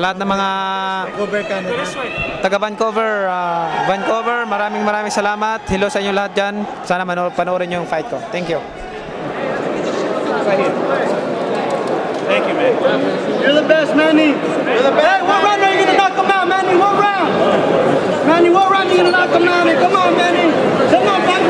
lahat ng mga taga Vancouver, Vancouver, maraming salamat. Hello sa inyo lahat dyan. Sana panoorin yung fight ko. Thank you. Thank you, man. You're the best, Manny. You're the best. Hey, what round are you gonna knock him out, Manny? What round? Manny, what round are you gonna knock him out? Come on, Manny. Come on, Manny.